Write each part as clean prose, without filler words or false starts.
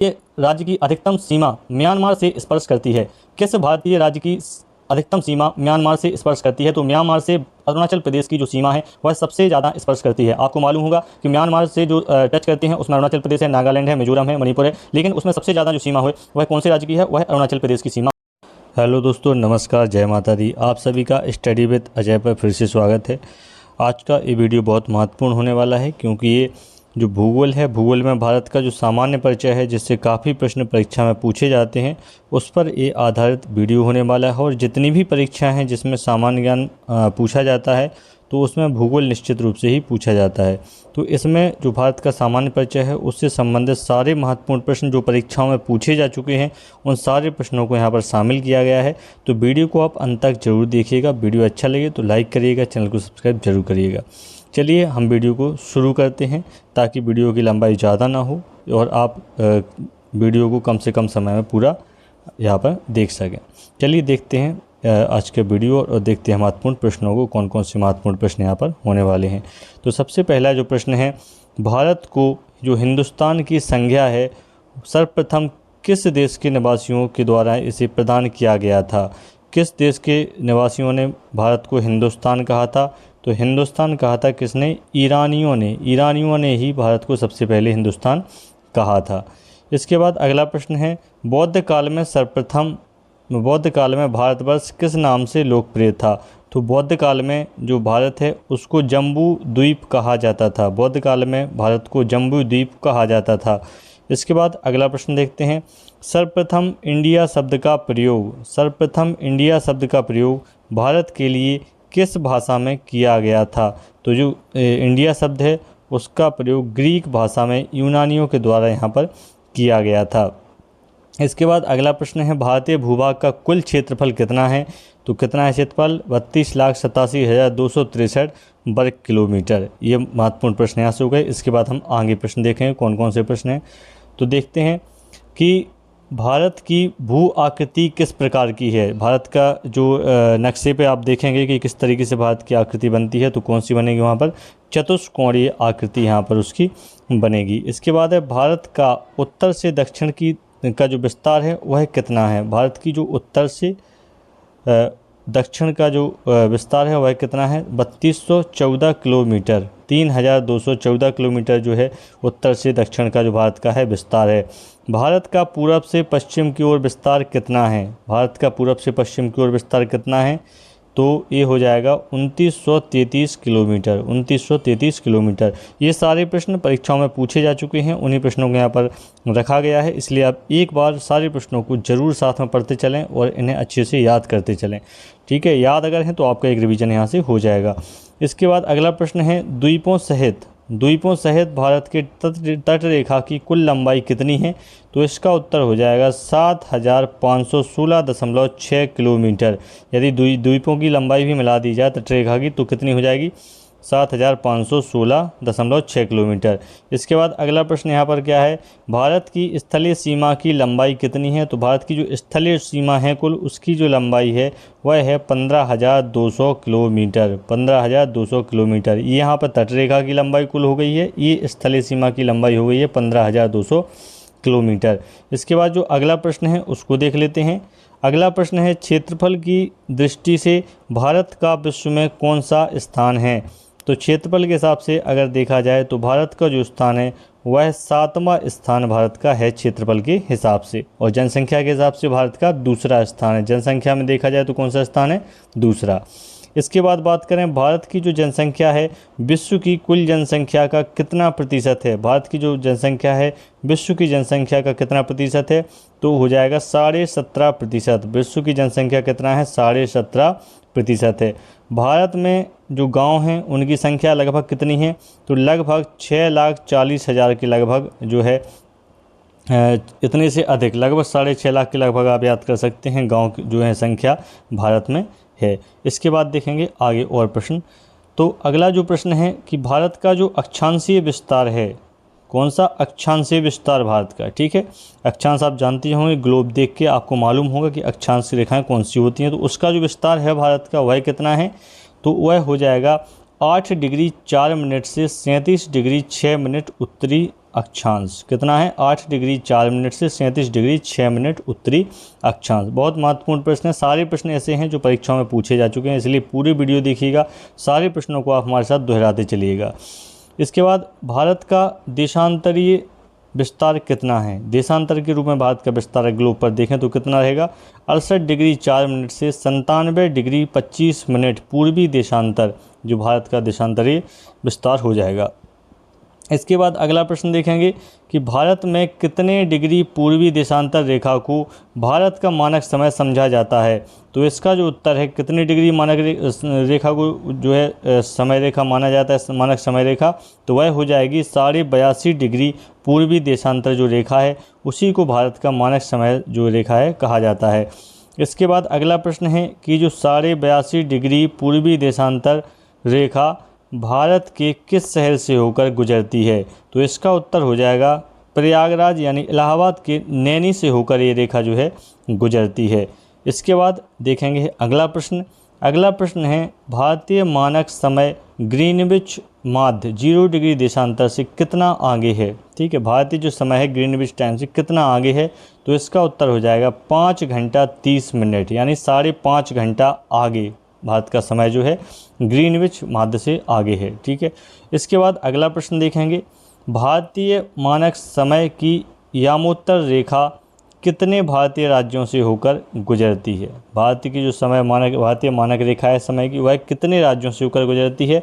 ये राज्य की अधिकतम सीमा म्यांमार से स्पर्श करती है? किस भारतीय राज्य की अधिकतम सीमा म्यांमार से स्पर्श करती है? तो म्यांमार से अरुणाचल प्रदेश की जो सीमा है वह सबसे ज़्यादा स्पर्श करती है। आपको मालूम होगा कि म्यांमार से जो टच करते हैं उसमें अरुणाचल प्रदेश है, नागालैंड है, मिजोरम है, मणिपुर है, लेकिन उसमें सबसे ज़्यादा जो सीमा है वह कौन से राज्य की है? वह अरुणाचल प्रदेश की सीमा। हेलो दोस्तों, नमस्कार, जय माता दी। आप सभी का स्टडी विद अजय पर फिर से स्वागत है। आज का ये वीडियो बहुत महत्वपूर्ण होने वाला है क्योंकि ये जो भूगोल है, भूगोल में भारत का जो सामान्य परिचय है जिससे काफ़ी प्रश्न परीक्षा में पूछे जाते हैं, उस पर ये आधारित वीडियो होने वाला है। और जितनी भी परीक्षा हैं जिसमें सामान्य ज्ञान पूछा जाता है तो उसमें भूगोल निश्चित रूप से ही पूछा जाता है। तो इसमें जो भारत का सामान्य परिचय है उससे संबंधित सारे महत्वपूर्ण प्रश्न जो परीक्षाओं में पूछे जा चुके हैं उन सारे प्रश्नों को यहाँ पर शामिल किया गया है। तो वीडियो को आप अंत तक जरूर देखिएगा। वीडियो अच्छा लगे तो लाइक करिएगा, चैनल को सब्सक्राइब जरूर करिएगा। चलिए हम वीडियो को शुरू करते हैं ताकि वीडियो की लंबाई ज़्यादा ना हो और आप वीडियो को कम से कम समय में पूरा यहाँ पर देख सकें। चलिए देखते हैं आज के वीडियो और देखते हैं महत्वपूर्ण प्रश्नों को, कौन कौन से महत्वपूर्ण प्रश्न यहाँ पर होने वाले हैं। तो सबसे पहला जो प्रश्न है, भारत को जो हिंदुस्तान की संज्ञा है सर्वप्रथम किस देश के निवासियों के द्वारा इसे प्रदान किया गया था? किस देश के निवासियों ने भारत को हिंदुस्तान कहा था? तो हिंदुस्तान कहा था किसने? ईरानियों ने ही भारत को सबसे पहले हिंदुस्तान कहा था। इसके बाद अगला प्रश्न है, बौद्ध काल में भारतवर्ष किस नाम से लोकप्रिय था? तो बौद्ध काल में जो भारत है उसको जम्बू द्वीप कहा जाता था। बौद्ध काल में भारत को जम्बू द्वीप कहा जाता था। इसके बाद अगला प्रश्न देखते हैं, सर्वप्रथम इंडिया शब्द का प्रयोग भारत के लिए किस भाषा में किया गया था? तो जो इंडिया शब्द है उसका प्रयोग ग्रीक भाषा में यूनानियों के द्वारा यहाँ पर किया गया था। इसके बाद अगला प्रश्न है, भारतीय भूभाग का कुल क्षेत्रफल कितना है? तो कितना है क्षेत्रफल? 32,87,263 वर्ग किलोमीटर। ये महत्वपूर्ण प्रश्न यहाँ से हो गए। इसके बाद हम आगे प्रश्न देखेंगे कौन कौन से प्रश्न हैं। तो देखते हैं कि भारत की भू आकृति किस प्रकार की है? भारत का जो नक्शे पे आप देखेंगे कि किस तरीके से भारत की आकृति बनती है, तो कौन सी बनेगी? वहाँ पर चतुष्कोणीय आकृति यहाँ पर उसकी बनेगी। इसके बाद है, भारत का उत्तर से दक्षिण का जो विस्तार है वह कितना है? भारत की जो उत्तर से दक्षिण का जो विस्तार है वह कितना है? 3214 किलोमीटर। 3214 किलोमीटर जो है उत्तर से दक्षिण का जो भारत का है विस्तार है। भारत का पूरब से पश्चिम की ओर विस्तार कितना है? भारत का पूरब से पश्चिम की ओर विस्तार कितना है? तो ये हो जाएगा 2933 किलोमीटर। 2933 किलोमीटर। ये सारे प्रश्न परीक्षाओं में पूछे जा चुके हैं, उन्हीं प्रश्नों को यहाँ पर रखा गया है। इसलिए आप एक बार सारे प्रश्नों को जरूर साथ में पढ़ते चलें और इन्हें अच्छे से याद करते चलें। ठीक है, याद अगर हैं तो आपका एक रिवीजन यहाँ से हो जाएगा। इसके बाद अगला प्रश्न है, द्वीपों सहित भारत के तट रेखा की कुल लंबाई कितनी है? तो इसका उत्तर हो जाएगा 7516.6 किलोमीटर। यदि द्वीपों की लंबाई भी मिला दी जाए तट रेखा की तो कितनी हो जाएगी? 7516.6 किलोमीटर। इसके बाद अगला प्रश्न यहाँ पर क्या है, भारत की स्थलीय सीमा की लंबाई कितनी है? तो भारत की जो स्थलीय सीमा है कुल उसकी जो लंबाई है वह है 15,200 किलोमीटर। 15,200 किलोमीटर। ये यहाँ पर तटरेखा की लंबाई कुल हो गई है, ये स्थलीय सीमा की लंबाई हो गई है 15,200 किलोमीटर। इसके बाद जो अगला प्रश्न है उसको देख लेते हैं। अगला प्रश्न है, क्षेत्रफल की दृष्टि से भारत का विश्व में कौन सा स्थान है? तो क्षेत्रफल के हिसाब से अगर देखा जाए तो भारत का जो स्थान है वह 7वां स्थान भारत का है क्षेत्रफल के हिसाब से, और जनसंख्या के हिसाब से भारत का दूसरा स्थान है। जनसंख्या में देखा जाए तो कौन सा स्थान है? दूसरा। इसके बाद बात करें, भारत की जो जनसंख्या है विश्व की कुल जनसंख्या का कितना प्रतिशत है? भारत की जो जनसंख्या है विश्व की जनसंख्या का कितना प्रतिशत है? तो हो जाएगा 17.5%। विश्व की जनसंख्या कितना है? 17.5% है। भारत में जो गांव हैं उनकी संख्या लगभग कितनी है? तो लगभग 6,40,000 के लगभग जो है, इतने से अधिक, लगभग 6.5 लाख के लगभग आप याद कर सकते हैं गांव की जो है संख्या भारत में है। इसके बाद देखेंगे आगे और प्रश्न। तो अगला जो प्रश्न है कि भारत का जो अक्षांशीय विस्तार है, कौन सा? अक्षांशीय विस्तार भारत का। ठीक है, अक्षांश आप जानते होंगे, ग्लोब देख के आपको मालूम होगा कि अक्षांश रेखाएं कौन सी होती हैं। तो उसका जो विस्तार है भारत का वह कितना है? तो वह हो जाएगा 8 डिग्री 4 मिनट से 37 डिग्री 6 मिनट उत्तरी अक्षांश कितना है 8 डिग्री 4 मिनट से 37 डिग्री 6 मिनट उत्तरी अक्षांश। बहुत महत्वपूर्ण प्रश्न है, सारे प्रश्न ऐसे हैं जो परीक्षाओं में पूछे जा चुके हैं, इसलिए पूरी वीडियो देखिएगा, सारे प्रश्नों को आप हमारे साथ दोहराते चलिएगा। इसके बाद भारत का देशांतरीय विस्तार कितना है, देशांतर के रूप में भारत का विस्तार ग्लोब पर देखें तो कितना रहेगा 68 डिग्री 4 मिनट से 97 डिग्री 25 मिनट पूर्वी देशांतर जो भारत का देशांतरीय विस्तार हो जाएगा। इसके बाद अगला प्रश्न देखेंगे कि भारत में कितने डिग्री पूर्वी देशांतर रेखा को भारत का मानक समय समझा जाता है, तो इसका जो उत्तर है कितने डिग्री मानक रेखा को जो है समय रेखा माना जाता है, मानक समय रेखा, तो वह हो जाएगी 82.5 डिग्री पूर्वी देशांतर जो रेखा है उसी को भारत का मानक समय जो रेखा है कहा जाता है। इसके बाद अगला प्रश्न है कि जो 82.5 डिग्री पूर्वी देशांतर रेखा भारत के किस शहर से होकर गुजरती है, तो इसका उत्तर हो जाएगा प्रयागराज यानी इलाहाबाद के नैनी से होकर ये रेखा जो है गुजरती है। इसके बाद देखेंगे अगला प्रश्न। अगला प्रश्न है भारतीय मानक समय ग्रीनविच माध्य 0 डिग्री देशांतर से कितना आगे है। ठीक है, भारतीय जो समय है ग्रीनविच टाइम से कितना आगे है, तो इसका उत्तर हो जाएगा 5 घंटा 30 मिनट यानी 5.5 घंटा आगे भारत का समय जो है ग्रीनविच माध्य से आगे है। ठीक है, इसके बाद अगला प्रश्न देखेंगे भारतीय मानक समय की यामोत्तर रेखा कितने भारतीय राज्यों से होकर गुजरती है। भारतीय की जो समय मानक भारतीय मानक रेखा है समय की वह कितने राज्यों से होकर गुजरती है,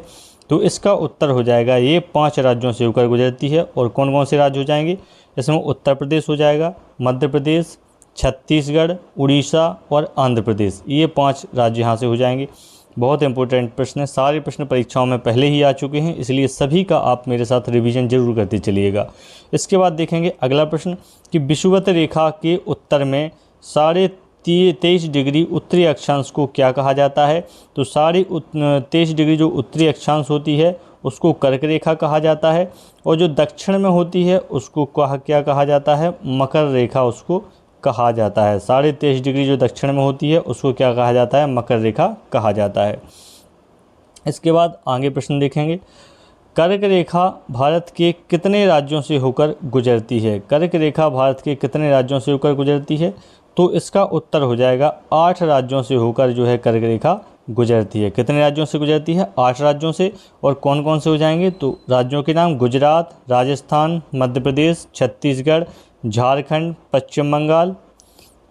तो इसका उत्तर हो जाएगा ये 5 राज्यों से होकर गुजरती है। और कौन कौन से राज्य हो जाएंगे, इसमें उत्तर प्रदेश हो जाएगा, मध्य प्रदेश, छत्तीसगढ़, उड़ीसा और आंध्र प्रदेश, ये 5 राज्य यहाँ से हो जाएंगे। बहुत इंपॉर्टेंट प्रश्न है, सारे प्रश्न परीक्षाओं में पहले ही आ चुके हैं, इसलिए सभी का आप मेरे साथ रिवीजन जरूर करते चलिएगा। इसके बाद देखेंगे अगला प्रश्न कि विषुवत रेखा के उत्तर में 23.5 डिग्री उत्तरी अक्षांश को क्या कहा जाता है, तो 23.5 डिग्री जो उत्तरी अक्षांश होती है उसको कर्क रेखा कहा जाता है, और जो दक्षिण में होती है उसको क्या कहा जाता है, मकर रेखा उसको कहा जाता है। 23.5 डिग्री जो दक्षिण में होती है उसको क्या कहा जाता है, मकर रेखा कहा जाता है। इसके बाद आगे प्रश्न देखेंगे कर्क रेखा भारत के कितने राज्यों से होकर गुजरती है। कर्क रेखा भारत के कितने राज्यों से होकर गुजरती है, तो इसका उत्तर हो जाएगा 8 राज्यों से होकर जो है कर्क रेखा गुजरती है। कितने राज्यों से गुजरती है, 8 राज्यों से। और कौन कौन से हो जाएंगे, तो राज्यों के नाम गुजरात, राजस्थान, मध्य प्रदेश, छत्तीसगढ़, झारखंड, पश्चिम बंगाल,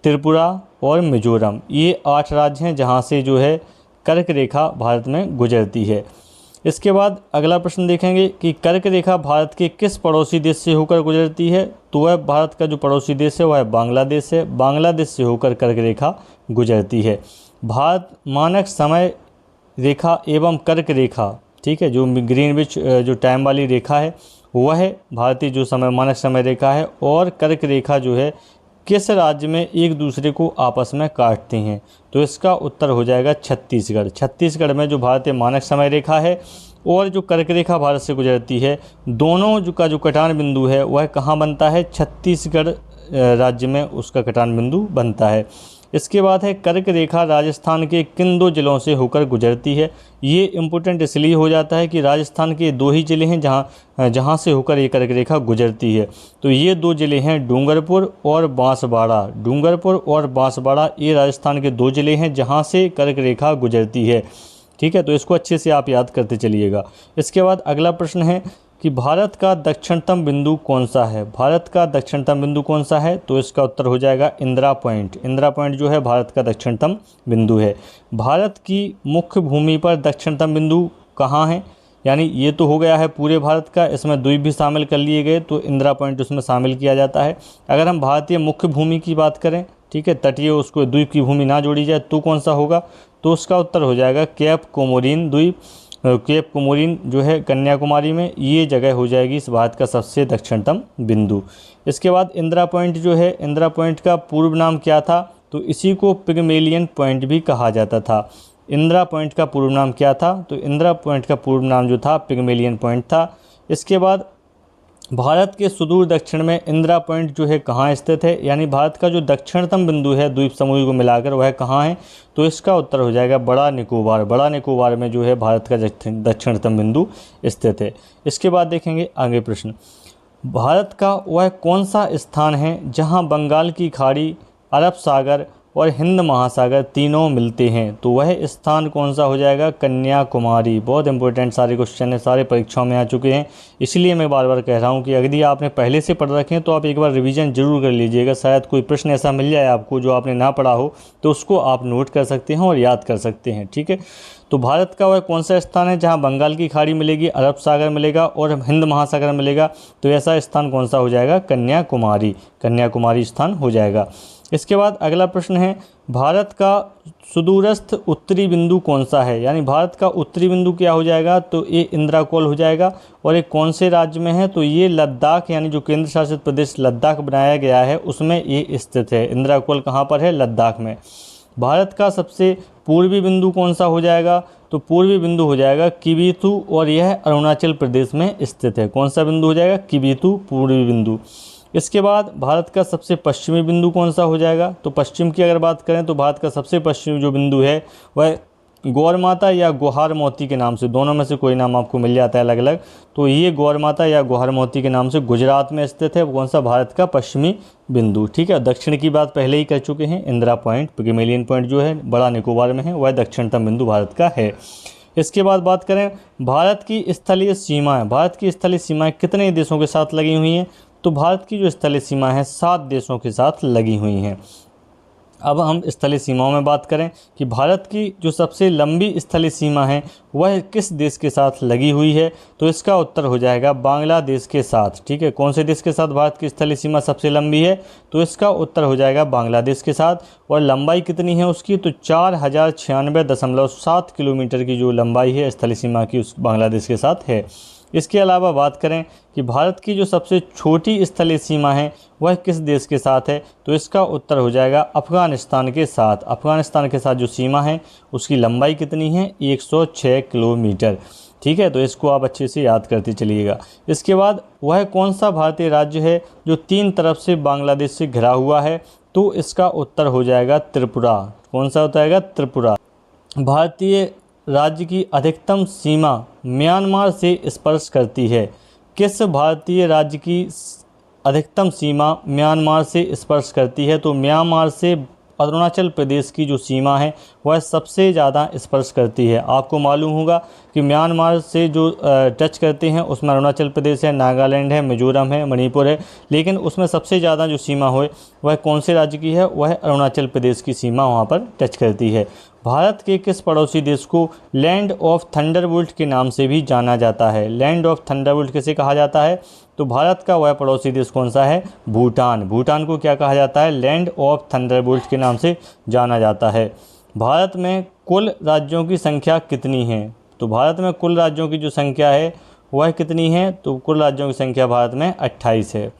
त्रिपुरा और मिजोरम, ये 8 राज्य हैं जहां से जो है कर्क रेखा भारत में गुजरती है। इसके बाद अगला प्रश्न देखेंगे कि कर्क रेखा भारत के किस पड़ोसी देश से होकर गुजरती है, तो वह भारत का जो पड़ोसी देश है वह बांग्लादेश है। बांग्लादेश से होकर कर्क रेखा गुजरती है। भारत मानक समय रेखा एवं कर्क रेखा, ठीक है, जो ग्रीनविच जो टाइम वाली रेखा है वह भारतीय जो समय मानक समय रेखा है, और कर्क रेखा जो है किस राज्य में एक दूसरे को आपस में काटती हैं, तो इसका उत्तर हो जाएगा छत्तीसगढ़। छत्तीसगढ़ में जो भारतीय मानक समय रेखा है और जो कर्क रेखा भारत से गुजरती है, दोनों का जो कटान बिंदु है वह कहाँ बनता है, छत्तीसगढ़ राज्य में उसका कटान बिंदु बनता है। इसके बाद है कर्क रेखा राजस्थान के किन 2 जिलों से होकर गुजरती है। ये इम्पोर्टेंट इसलिए हो जाता है कि राजस्थान के 2 ही ज़िले हैं जहाँ से होकर ये कर्क रेखा गुजरती है। तो ये 2 ज़िले हैं डूंगरपुर और बांसवाड़ा। डूंगरपुर और बांसवाड़ा ये राजस्थान के 2 ज़िले हैं जहाँ से कर्क रेखा गुजरती है। ठीक है, तो इसको अच्छे से आप याद करते चलिएगा। इसके बाद अगला प्रश्न है कि भारत का दक्षिणतम बिंदु कौन सा है। भारत का दक्षिणतम बिंदु कौन सा है, तो इसका उत्तर हो जाएगा इंदिरा पॉइंट। इंदिरा पॉइंट जो है भारत का दक्षिणतम बिंदु है। भारत की मुख्य भूमि पर दक्षिणतम बिंदु कहाँ है, यानी ये तो हो गया है पूरे भारत का, इसमें द्वीप भी शामिल कर लिए गए तो इंदिरा पॉइंट उसमें शामिल किया जाता है। अगर हम भारतीय मुख्य भूमि की बात करें, ठीक है, तटीय उसको द्वीप की भूमि ना जोड़ी जाए तो कौन सा होगा, तो उसका उत्तर हो जाएगा केप कोमोरिन द्वीप। केप कोमोरिन जो है कन्याकुमारी में, ये जगह हो जाएगी इस भारत का सबसे दक्षिणतम बिंदु। इसके बाद इंदिरा पॉइंट जो है, इंदिरा पॉइंट का पूर्व नाम क्या था, तो इसी को पिग्मेलियन पॉइंट भी कहा जाता था। इंदिरा पॉइंट का पूर्व नाम क्या था, तो इंदिरा पॉइंट का पूर्व नाम जो था पिग्मेलियन पॉइंट था। इसके बाद भारत के सुदूर दक्षिण में इंदिरा पॉइंट जो है कहाँ स्थित है, यानी भारत का जो दक्षिणतम बिंदु है द्वीप समूह को मिलाकर वह कहाँ है, तो इसका उत्तर हो जाएगा बड़ा निकोबार। बड़ा निकोबार में जो है भारत का दक्षिणतम बिंदु स्थित है। इसके बाद देखेंगे आगे प्रश्न, भारत का वह कौन सा स्थान है जहां बंगाल की खाड़ी, अरब सागर और हिंद महासागर तीनों मिलते हैं? तो वह स्थान कौन सा हो जाएगा? कन्याकुमारी। बहुत इंपॉर्टेंट सारे क्वेश्चन है, सारे परीक्षाओं में आ चुके हैं, इसलिए मैं बार बार कह रहा हूँ कि यदि आपने पहले से पढ़ रखे हैं तो आप एक बार रिवीजन जरूर कर लीजिएगा। शायद कोई प्रश्न ऐसा मिल जाए आपको जो आपने ना पढ़ा हो, तो उसको आप नोट कर सकते हैं और याद कर सकते हैं। ठीक है, तो भारत का वह कौन सा स्थान है जहाँ बंगाल की खाड़ी मिलेगी, अरब सागर मिलेगा और हिंद महासागर मिलेगा? तो ऐसा स्थान कौन सा हो जाएगा? कन्याकुमारी। कन्याकुमारी स्थान हो जाएगा। इसके बाद अगला प्रश्न है, भारत का सुदूरस्थ उत्तरी बिंदु कौन सा है? यानी भारत का उत्तरी बिंदु क्या हो जाएगा? तो ये इंद्राकोल हो जाएगा। और ये कौन से राज्य में है? तो ये लद्दाख, यानी जो केंद्र शासित प्रदेश लद्दाख बनाया गया है उसमें ये स्थित है। इंद्राकोल कहाँ पर है? लद्दाख में। भारत का सबसे पूर्वी बिंदु कौन सा हो जाएगा? तो पूर्वी बिंदु हो जाएगा किबिथु, और यह अरुणाचल प्रदेश में स्थित है। कौन सा बिंदु हो जाएगा? किबिथु पूर्वी बिंदु। इसके बाद भारत का सबसे पश्चिमी बिंदु कौन सा हो जाएगा? तो पश्चिम की अगर बात करें तो भारत का सबसे पश्चिमी जो बिंदु है वह गौरमाता या गुहार मोती के नाम से, दोनों में से कोई नाम आपको मिल जाता है अलग अलग, तो ये गौरमाता या गुहार मोती के नाम से गुजरात में स्थित है। कौन सा? भारत का पश्चिमी बिंदु। ठीक है, दक्षिण की बात पहले ही कर चुके हैं। इंदिरा पॉइंट, पिग्मेलियन पॉइंट जो है बड़ा निकोबार में है, वह दक्षिणतम बिंदु भारत का है। इसके बाद बात करें भारत की स्थलीय सीमाएं। भारत की स्थलीय सीमाएं कितने देशों के साथ लगी हुई हैं? तो भारत की जो स्थलीय सीमा है 7 देशों के साथ लगी हुई हैं। अब हम स्थलीय सीमाओं में बात करें कि भारत की जो सबसे लंबी स्थलीय सीमा है वह किस देश के साथ लगी हुई है? तो इसका उत्तर हो जाएगा बांग्लादेश के साथ। ठीक है, कौन से देश के साथ भारत की स्थलीय सीमा सबसे लंबी है? तो इसका उत्तर हो जाएगा बांग्लादेश के साथ। और लंबाई कितनी है उसकी? तो 4096.7 किलोमीटर की जो लंबाई है स्थलीय सीमा की उस बांग्लादेश के साथ है। इसके अलावा बात करें कि भारत की जो सबसे छोटी स्थलीय सीमा है वह किस देश के साथ है? तो इसका उत्तर हो जाएगा अफ़गानिस्तान के साथ। अफ़गानिस्तान के साथ जो सीमा है उसकी लंबाई कितनी है? 106 किलोमीटर। ठीक है, तो इसको आप अच्छे से याद करते चलिएगा। इसके बाद वह कौन सा भारतीय राज्य है जो 3 तरफ से बांग्लादेश से घिरा हुआ है? तो इसका उत्तर हो जाएगा त्रिपुरा। कौन सा होता है? त्रिपुरा। भारतीय राज्य की अधिकतम सीमा म्यांमार से स्पर्श करती है। किस भारतीय राज्य की अधिकतम सीमा म्यांमार से स्पर्श करती है? तो म्यांमार से अरुणाचल प्रदेश की जो सीमा है वह सबसे ज़्यादा स्पर्श करती है। आपको मालूम होगा कि म्यांमार से जो टच करते हैं उसमें अरुणाचल प्रदेश है, नागालैंड है, मिजोरम है, मणिपुर है, लेकिन उसमें सबसे ज़्यादा जो सीमा हो वह कौन से राज्य की है? वह अरुणाचल प्रदेश की सीमा वहाँ पर टच करती है। भारत के किस पड़ोसी देश को लैंड ऑफ थंडरबोल्ट के नाम से भी जाना जाता है? लैंड ऑफ थंडरबोल्ट किसे कहा जाता है? तो भारत का वह पड़ोसी देश कौन सा है? भूटान। भूटान को क्या कहा जाता है? लैंड ऑफ थंडरबोल्ट के नाम से जाना जाता है। भारत में कुल राज्यों की संख्या कितनी है? तो भारत में कुल राज्यों की जो संख्या है वह कितनी है? तो कुल राज्यों की संख्या भारत में 28 है।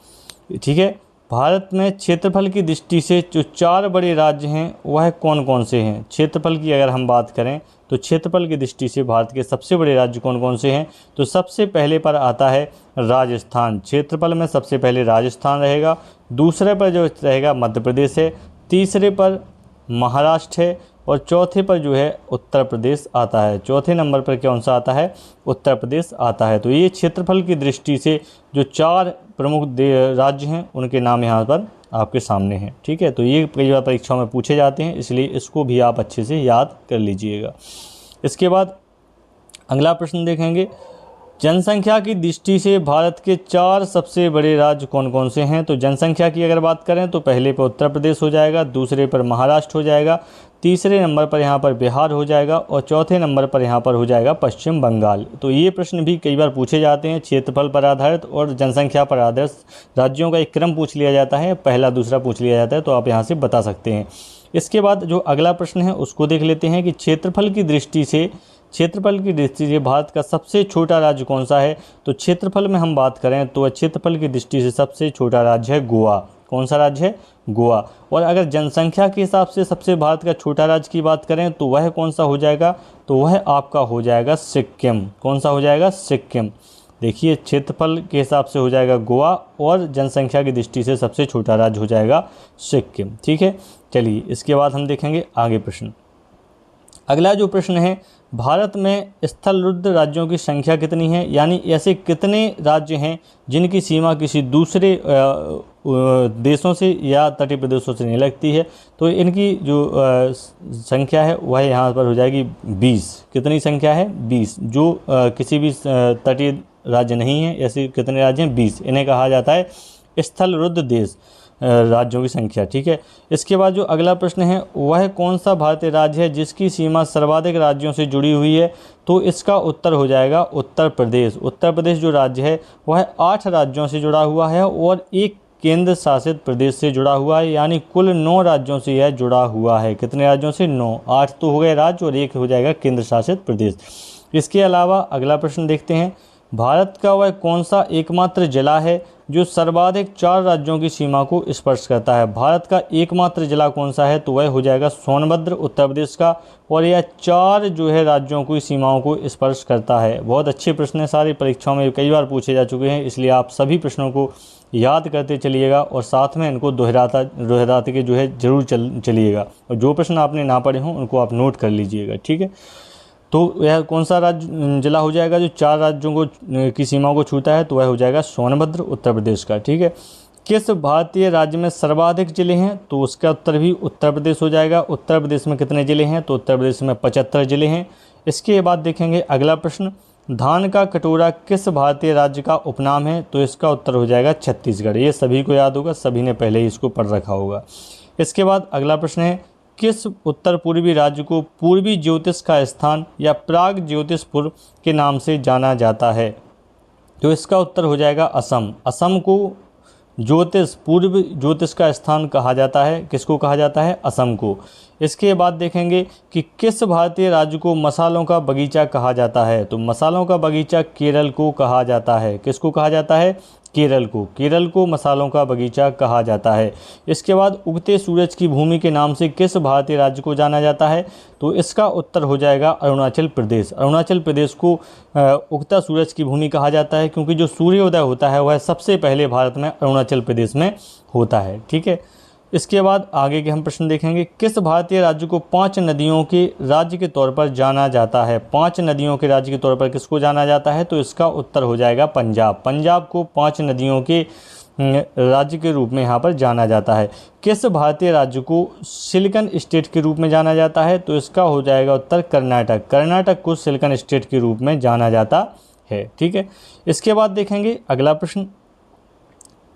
ठीक है, भारत में क्षेत्रफल की दृष्टि से जो 4 बड़े राज्य हैं वह कौन कौन से हैं? क्षेत्रफल की अगर हम बात करें तो क्षेत्रफल की दृष्टि से भारत के सबसे बड़े राज्य कौन कौन से हैं? तो सबसे पहले पर आता है राजस्थान। क्षेत्रफल में सबसे पहले राजस्थान रहेगा। दूसरे पर जो रहेगा मध्य प्रदेश है। तीसरे पर महाराष्ट्र है। और चौथे पर जो है उत्तर प्रदेश आता है। चौथे नंबर पर कौन सा आता है? उत्तर प्रदेश आता है। तो ये क्षेत्रफल की दृष्टि से जो 4 प्रमुख राज्य हैं उनके नाम यहाँ पर आपके सामने हैं। ठीक है, तो ये कई बार परीक्षाओं में पूछे जाते हैं, इसलिए इसको भी आप अच्छे से याद कर लीजिएगा। इसके बाद अगला प्रश्न देखेंगे, जनसंख्या की दृष्टि से भारत के 4 सबसे बड़े राज्य कौन कौन से हैं? तो जनसंख्या की अगर बात करें तो पहले पर उत्तर प्रदेश हो जाएगा, दूसरे पर महाराष्ट्र हो जाएगा, तीसरे नंबर पर यहाँ पर बिहार हो जाएगा और चौथे नंबर पर यहाँ पर हो जाएगा पश्चिम बंगाल। तो ये प्रश्न भी कई बार पूछे जाते हैं, क्षेत्रफल पर आधारित और जनसंख्या पर आधारित राज्यों का एक क्रम पूछ लिया जाता है, पहला दूसरा पूछ लिया जाता है, तो आप यहाँ से बता सकते हैं। इसके बाद जो अगला प्रश्न है उसको देख लेते हैं कि क्षेत्रफल की दृष्टि से भारत का सबसे छोटा राज्य कौन सा है? तो क्षेत्रफल में हम बात करें तो क्षेत्रफल की दृष्टि से सबसे छोटा राज्य है गोवा। कौन सा राज्य है? गोवा। और अगर जनसंख्या के हिसाब से सबसे भारत का छोटा राज्य की बात करें तो वह कौन सा हो जाएगा? तो वह आपका हो जाएगा सिक्किम। कौन सा हो जाएगा? सिक्किम। देखिए, क्षेत्रफल के हिसाब से हो जाएगा गोवा और जनसंख्या की दृष्टि से सबसे छोटा राज्य हो जाएगा सिक्किम। ठीक है, चलिए इसके बाद हम देखेंगे आगे प्रश्न। अगला जो प्रश्न है भारत में स्थलरुद्ध राज्यों की संख्या कितनी है, यानी ऐसे कितने राज्य हैं जिनकी सीमा किसी दूसरे देशों से या तटीय प्रदेशों से नहीं लगती है। तो इनकी जो संख्या है वह यहाँ पर हो जाएगी 20। कितनी संख्या है? 20। जो किसी भी तटीय राज्य नहीं है, ऐसे कितने राज्य हैं? 20। इन्हें कहा जाता है स्थलरुद्ध देश, राज्यों की संख्या। ठीक है। इसके बाद जो अगला प्रश्न है, वह कौन सा भारतीय राज्य है जिसकी सीमा सर्वाधिक राज्यों से जुड़ी हुई है? तो इसका उत्तर हो जाएगा उत्तर प्रदेश। उत्तर प्रदेश जो राज्य है वह 8 राज्यों से जुड़ा हुआ है और एक केंद्र शासित प्रदेश से जुड़ा हुआ है, यानी कुल 9 राज्यों से यह जुड़ा हुआ है। कितने राज्यों से? 9। 8 तो हो गए राज्य और एक हो जाएगा केंद्र शासित प्रदेश। इसके अलावा अगला प्रश्न देखते हैं, भारत का वह कौन सा एकमात्र जिला है जो सर्वाधिक 4 राज्यों की सीमा को स्पर्श करता है? भारत का एकमात्र जिला कौन सा है? तो वह हो जाएगा सोनभद्र, उत्तर प्रदेश का, और यह 4 जो है राज्यों की सीमाओं को स्पर्श करता है। बहुत अच्छे प्रश्न हैं, सारी परीक्षाओं में कई बार पूछे जा चुके हैं, इसलिए आप सभी प्रश्नों को याद करते चलिएगा और साथ में इनको दोहराते के जो है जरूर चलिएगा। और जो प्रश्न आपने ना पढ़े हों उनको आप नोट कर लीजिएगा। ठीक है। तो यह कौन सा राज्य जिला हो जाएगा जो 4 राज्यों को की सीमाओं को छूता है? तो वह हो जाएगा सोनभद्र, उत्तर प्रदेश का। ठीक है। किस भारतीय राज्य में सर्वाधिक जिले हैं? तो उसका उत्तर भी उत्तर प्रदेश हो जाएगा। उत्तर प्रदेश में कितने जिले हैं? तो उत्तर प्रदेश में 75 जिले हैं। इसके बाद देखेंगे अगला प्रश्न, धान का कटोरा किस भारतीय राज्य का उपनाम है? तो इसका उत्तर हो जाएगा छत्तीसगढ़। ये सभी को याद होगा, सभी ने पहले ही इसको पढ़ रखा होगा। इसके बाद अगला प्रश्न है, किस उत्तर पूर्वी राज्य को पूर्वी ज्योतिष का स्थान या प्राग ज्योतिषपुर के नाम से जाना जाता है? तो इसका उत्तर हो जाएगा असम। असम को पूर्व ज्योतिष का स्थान कहा जाता है। किसको कहा जाता है? असम को। इसके बाद देखेंगे कि किस भारतीय राज्य को मसालों का बगीचा कहा जाता है? तो मसालों का बगीचा केरल को कहा जाता है। किसको कहा जाता है? केरल को। केरल को मसालों का बगीचा कहा जाता है। इसके बाद उगते सूरज की भूमि के नाम से किस भारतीय राज्य को जाना जाता है? तो इसका उत्तर हो जाएगा अरुणाचल प्रदेश। अरुणाचल प्रदेश को उगता सूरज की भूमि कहा जाता है क्योंकि जो सूर्योदय होता है वह सबसे पहले भारत में अरुणाचल प्रदेश में होता है। ठीक है। इसके बाद आगे के हम प्रश्न देखेंगे, किस भारतीय राज्य को 5 नदियों के राज्य के तौर पर जाना जाता है? 5 नदियों के राज्य के तौर पर किसको जाना जाता है? तो इसका उत्तर हो जाएगा पंजाब। पंजाब को 5 नदियों के राज्य के रूप में यहाँ पर जाना जाता है। किस भारतीय राज्य को सिलिकन स्टेट के रूप में जाना जाता है? तो इसका हो जाएगा उत्तर कर्नाटक। कर्नाटक को सिलिकन स्टेट के रूप में जाना जाता है। ठीक है। इसके बाद देखेंगे अगला प्रश्न,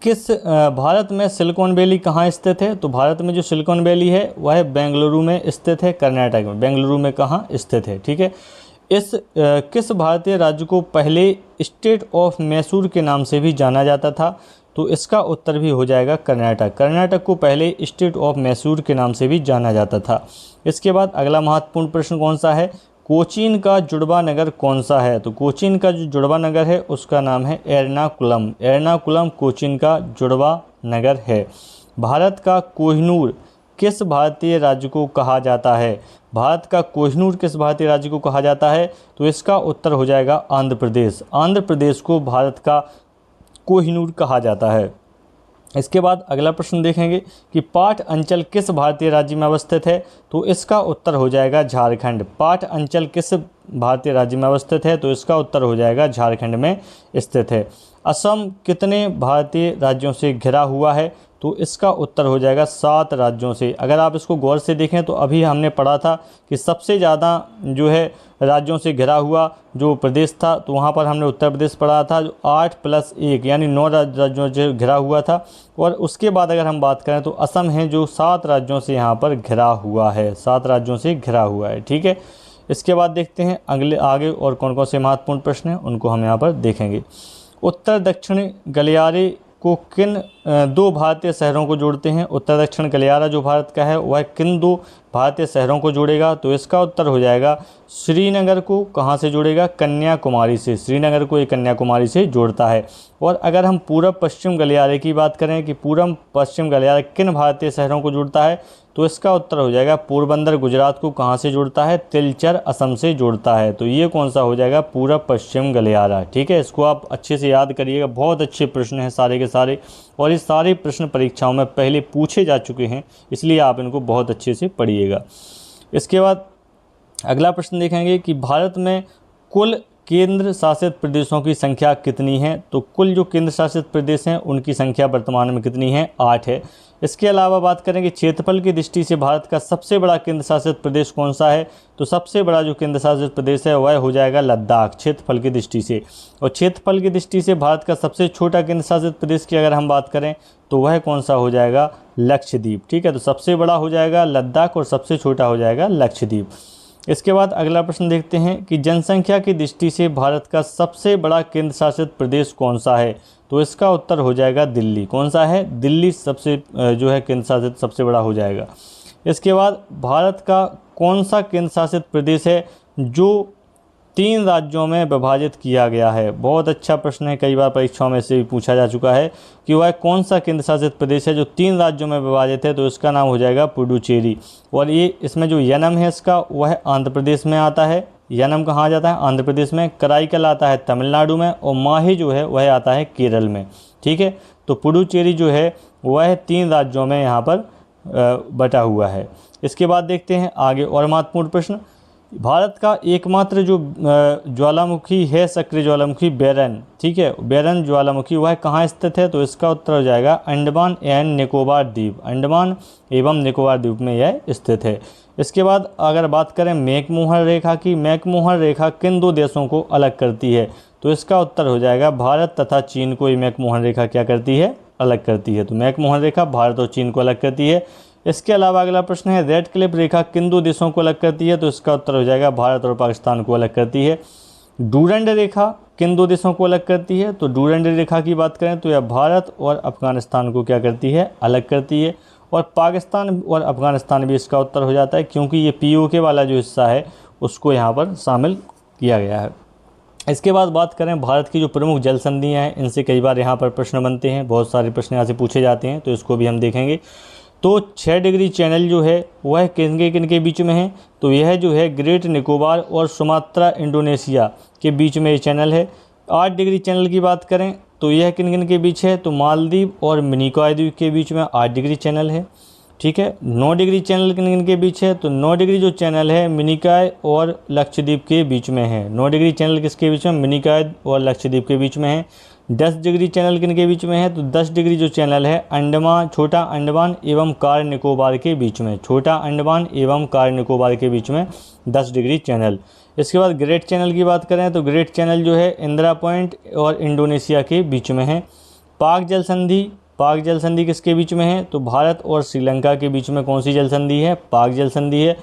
किस भारत में सिलिकॉन वैली कहाँ स्थित है? तो भारत में जो सिलिकॉन वैली है वह बेंगलुरु में स्थित है, कर्नाटक में। बेंगलुरु में कहाँ स्थित है? ठीक है। किस भारतीय राज्य को पहले स्टेट ऑफ मैसूर के नाम से भी जाना जाता था? तो इसका उत्तर भी हो जाएगा कर्नाटक। कर्नाटक को पहले स्टेट ऑफ मैसूर के नाम से भी जाना जाता था। इसके बाद अगला महत्वपूर्ण प्रश्न कौन सा है, कोचीन का जुड़वा नगर कौन सा है? तो कोचीन का जो जुड़वा नगर है उसका नाम है एर्नाकुलम। एर्नाकुलम कोचीन का जुड़वा नगर है। भारत का कोहिनूर किस भारतीय राज्य को कहा जाता है? भारत का कोहिनूर किस भारतीय राज्य को कहा जाता है? तो इसका उत्तर हो जाएगा आंध्र प्रदेश। आंध्र प्रदेश को भारत का कोहिनूर कहा जाता है। इसके बाद अगला प्रश्न देखेंगे कि पाट अंचल किस भारतीय राज्य में अवस्थित है? तो इसका उत्तर हो जाएगा झारखंड। पाट अंचल किस भारतीय राज्य में अवस्थित है? तो इसका उत्तर हो जाएगा झारखंड में स्थित है। असम कितने भारतीय राज्यों से घिरा हुआ है? तो इसका उत्तर हो जाएगा 7 राज्यों से। अगर आप इसको गौर से देखें तो अभी हमने पढ़ा था कि सबसे ज़्यादा जो है राज्यों से घिरा हुआ जो प्रदेश था, तो वहाँ पर हमने उत्तर प्रदेश पढ़ा था जो 8 + 1 यानी 9 राज्यों से घिरा हुआ था। और उसके बाद अगर हम बात करें तो असम है जो 7 राज्यों से यहाँ पर घिरा हुआ है, 7 राज्यों से घिरा हुआ है। ठीक है। इसके बाद देखते हैं आगे और कौन कौन से महत्वपूर्ण प्रश्न हैं, उनको हम यहाँ पर देखेंगे। उत्तर दक्षिण गलियारे को किन 2 भारतीय शहरों को जोड़ते हैं? उत्तर दक्षिण गलियारा जो भारत का है वह किन 2 भारतीय शहरों को जोड़ेगा? तो इसका उत्तर हो जाएगा श्रीनगर को कहाँ से जोड़ेगा? कन्याकुमारी से। श्रीनगर को ये कन्याकुमारी से जोड़ता है। और अगर हम पूर्व पश्चिम गलियारे की बात करें कि पूर्व पश्चिम गलियारा किन भारतीय शहरों को जोड़ता है, तो इसका उत्तर हो जाएगा पोरबंदर गुजरात को कहाँ से जोड़ता है? तिलचर असम से जोड़ता है। तो ये कौन सा हो जाएगा? पूर्व पश्चिम गलियारा। ठीक है। इसको आप अच्छे से याद करिएगा, बहुत अच्छे प्रश्न हैं सारे के सारे, और ये सारे प्रश्न परीक्षाओं में पहले पूछे जा चुके हैं, इसलिए आप इनको बहुत अच्छे से पढ़िएगा। इसके बाद अगला प्रश्न देखेंगे कि भारत में कुल केंद्र शासित प्रदेशों की संख्या कितनी है। तो कुल जो केंद्र शासित प्रदेश हैं उनकी संख्या वर्तमान में कितनी है, 8 है। इसके अलावा बात करेंगे क्षेत्रफल की दृष्टि से भारत का सबसे बड़ा केंद्र शासित प्रदेश कौन सा है। तो सबसे बड़ा जो केंद्र शासित प्रदेश है वह हो जाएगा लद्दाख, क्षेत्रफल की दृष्टि से। और क्षेत्रफल की दृष्टि से भारत का सबसे छोटा केंद्र शासित प्रदेश की अगर हम बात करें तो वह कौन सा हो जाएगा, लक्षद्वीप। ठीक है, तो सबसे बड़ा हो जाएगा लद्दाख और सबसे छोटा हो जाएगा लक्षद्वीप। इसके बाद अगला प्रश्न देखते हैं कि जनसंख्या की दृष्टि से भारत का सबसे बड़ा केंद्र शासित प्रदेश कौन सा है। तो इसका उत्तर हो जाएगा दिल्ली। कौन सा है, दिल्ली सबसे जो है केंद्र शासित सबसे बड़ा हो जाएगा। इसके बाद भारत का कौन सा केंद्र शासित प्रदेश है जो 3 राज्यों में विभाजित किया गया है। बहुत अच्छा प्रश्न है, कई बार परीक्षाओं में से भी पूछा जा चुका है कि वह कौन सा केंद्र शासित प्रदेश है जो 3 राज्यों में विभाजित है। तो इसका नाम हो जाएगा पुडुचेरी। और ये इसमें जो यनम है इसका वह आंध्र प्रदेश में आता है। यनम कहाँ जाता है, आंध्र प्रदेश में। कराईकल आता है तमिलनाडु में और माही जो है वह आता है केरल में। ठीक है, तो पुडुचेरी जो है वह 3 राज्यों में यहाँ पर बटा हुआ है। इसके बाद देखते हैं आगे और महत्वपूर्ण प्रश्न। भारत का एकमात्र जो ज्वालामुखी है, सक्रिय ज्वालामुखी बेरन, ठीक है, बेरन ज्वालामुखी, वह कहाँ स्थित है। तो इसका उत्तर हो जाएगा अंडमान एंड निकोबार द्वीप, अंडमान एवं निकोबार द्वीप में यह स्थित है। इसके बाद अगर बात करें मैकमोहन रेखा की, मैकमोहन रेखा किन 2 देशों को अलग करती है। तो इसका उत्तर हो जाएगा भारत तथा चीन को ये मैकमोहन रेखा क्या करती है, अलग करती है। तो मैकमोहन रेखा भारत और चीन को अलग करती है। इसके अलावा अगला प्रश्न है रेड क्लिफ रेखा किन 2 देशों को अलग करती है। तो इसका उत्तर हो जाएगा भारत और पाकिस्तान को अलग करती है। डूरंड रेखा किन 2 देशों को अलग करती है। तो डूरंड रेखा की बात करें तो यह भारत और अफगानिस्तान को क्या करती है, अलग करती है। और पाकिस्तान और अफगानिस्तान भी इसका उत्तर हो जाता है क्योंकि ये POK वाला जो हिस्सा है उसको यहाँ पर शामिल किया गया है। इसके बाद बात करें भारत की जो प्रमुख जल संधियाँ हैं, इनसे कई बार यहाँ पर प्रश्न बनते हैं, बहुत सारे प्रश्न यहाँ से पूछे जाते हैं, तो इसको भी हम देखेंगे। तो 6 डिग्री चैनल जो है वह किन के बीच में है। तो यह जो है ग्रेट निकोबार और सुमात्रा इंडोनेशिया के बीच में ये चैनल है। 8 डिग्री चैनल की बात करें तो यह किन के बीच है। तो मालदीव और मिनिकॉय द्वीप के बीच में 8 डिग्री चैनल है। ठीक है, 9 डिग्री चैनल किन के बीच है। तो 9 डिग्री जो चैनल है मिनिकॉय और लक्षद्वीप के बीच में है। 9 डिग्री चैनल किसके बीच में, मिनिकॉय और लक्षद्वीप के बीच में है। 10 डिग्री चैनल किन के बीच में है। तो 10 डिग्री जो चैनल है अंडमान, छोटा अंडमान एवं कार निकोबार के बीच में, छोटा अंडमान एवं कार निकोबार के बीच में 10 डिग्री चैनल। इसके बाद ग्रेट चैनल की बात करें तो ग्रेट चैनल जो है इंदिरा पॉइंट और इंडोनेशिया के बीच में है। पाक जल संधि, पाक जल संधि किसके बीच में है। तो भारत और श्रीलंका के बीच में कौन सी जल संधि है, पाक जल संधि है।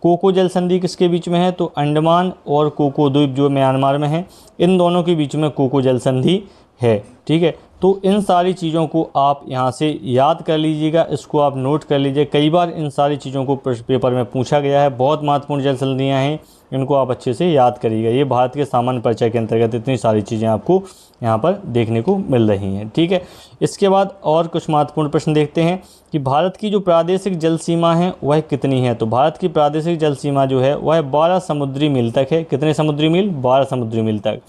कोको जल संधि किसके बीच में है। तो अंडमान और कोको द्वीप जो म्यांमार में है, इन दोनों के बीच में कोको जल संधि है। ठीक है, तो इन सारी चीज़ों को आप यहाँ से याद कर लीजिएगा, इसको आप नोट कर लीजिए। कई बार इन सारी चीज़ों को पेपर में पूछा गया है, बहुत महत्वपूर्ण जल संधियाँ हैं, इनको आप अच्छे से याद करिएगा। ये भारत के सामान्य परिचय के अंतर्गत इतनी सारी चीज़ें आपको यहाँ पर देखने को मिल रही हैं। ठीक है, इसके बाद और कुछ महत्वपूर्ण प्रश्न देखते हैं कि भारत की जो प्रादेशिक जल सीमा है वह कितनी है। तो भारत की प्रादेशिक जल सीमा जो है वह 12 समुद्री मील तक है। कितने समुद्री मील, 12 समुद्री मील तक।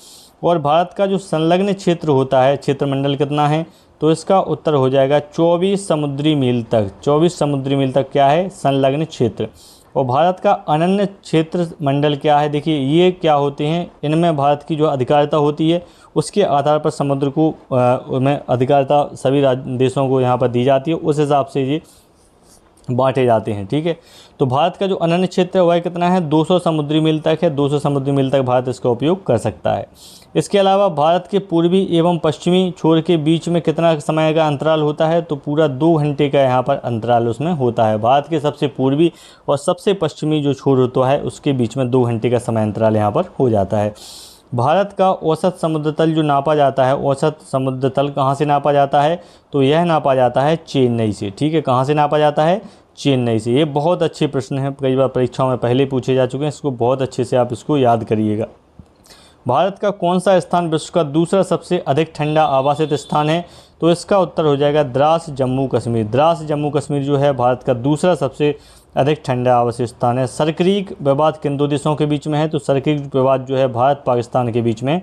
और भारत का जो संलग्न क्षेत्र होता है, क्षेत्रमंडल कितना है। तो इसका उत्तर हो जाएगा 24 समुद्री मील तक। 24 समुद्री मील तक क्या है, संलग्न क्षेत्र। और भारत का अनन्य क्षेत्र मंडल क्या है। देखिए ये क्या होते हैं, इनमें भारत की जो अधिकारिता होती है उसके आधार पर समुद्र को में अधिकारिता सभी देशों को यहाँ पर दी जाती है, उस हिसाब से ये बांटे जाते हैं। ठीक है, तो भारत का जो अनन्य क्षेत्र है वह कितना है, 200 समुद्री मील तक है। 200 समुद्री मील तक भारत इसका उपयोग कर सकता है। इसके अलावा भारत के पूर्वी एवं पश्चिमी छोर के बीच में कितना समय का अंतराल होता है। तो पूरा 2 घंटे का यहाँ पर अंतराल उसमें होता है। भारत के सबसे पूर्वी और सबसे पश्चिमी जो छोर होता है उसके बीच में 2 घंटे का समय अंतराल यहाँ पर हो जाता है। भारत का औसत समुद्र तल जो नापा जाता है, औसत समुद्र तल कहाँ से नापा जाता है। तो यह नापा जाता है चेन्नई से। ठीक है, कहाँ से नापा जाता है, चेन्नई से। ये बहुत अच्छे प्रश्न हैं, कई बार परीक्षाओं में पहले पूछे जा चुके हैं, इसको बहुत अच्छे से आप इसको याद करिएगा। भारत का कौन सा स्थान विश्व का दूसरा सबसे अधिक ठंडा आवासित स्थान है। तो इसका उत्तर हो जाएगा द्रास जम्मू कश्मीर। द्रास जम्मू कश्मीर जो है भारत का दूसरा सबसे अधिक ठंडा आवासीय स्थान है। सरक्रीक विवाद किन 2 देशों के बीच में है। तो सरक्रीक विवाद जो है भारत पाकिस्तान के बीच में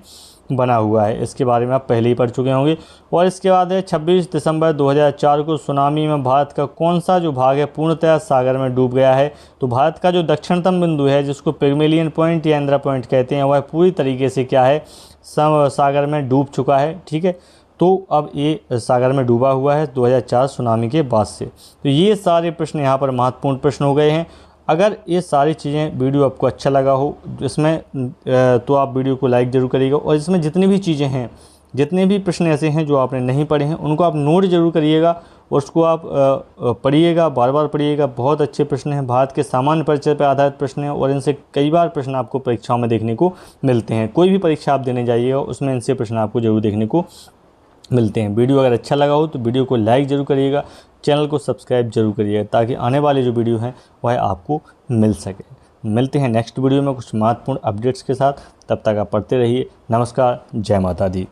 बना हुआ है। इसके बारे में आप पहले ही पढ़ चुके होंगे। और इसके बाद है 26 दिसंबर 2004 को सुनामी में भारत का कौन सा जो भाग है पूर्णतः सागर में डूब गया है। तो भारत का जो दक्षिणतम बिंदु है, जिसको पिग्मेलियन पॉइंट या इंदिरा पॉइंट कहते हैं, वह पूरी तरीके से क्या है, सागर में डूब चुका है। ठीक है, तो अब ये सागर में डूबा हुआ है 2004 सुनामी के बाद से। तो ये सारे प्रश्न यहाँ पर महत्वपूर्ण प्रश्न हो गए हैं। अगर ये सारी चीज़ें वीडियो आपको अच्छा लगा हो इसमें तो आप वीडियो को लाइक ज़रूर करिएगा। और इसमें जितनी भी चीज़ें हैं, जितने भी प्रश्न ऐसे हैं जो आपने नहीं पढ़े हैं, उनको आप नोट ज़रूर करिएगा और उसको आप पढ़िएगा, बार बार पढ़िएगा। बहुत अच्छे प्रश्न हैं, भारत के सामान्य परिचय पर आधारित प्रश्न हैं और इनसे कई बार प्रश्न आपको परीक्षाओं में देखने को मिलते हैं। कोई भी परीक्षा आप देने जाइएगा उसमें इनसे प्रश्न आपको ज़रूर देखने को मिलते हैं। वीडियो अगर अच्छा लगा हो तो वीडियो को लाइक ज़रूर करिएगा, चैनल को सब्सक्राइब जरूर करिएगा, ताकि आने वाले जो वीडियो हैं वह आपको मिल सके। मिलते हैं नेक्स्ट वीडियो में कुछ महत्वपूर्ण अपडेट्स के साथ। तब तक आप पढ़ते रहिए। नमस्कार, जय माता दी।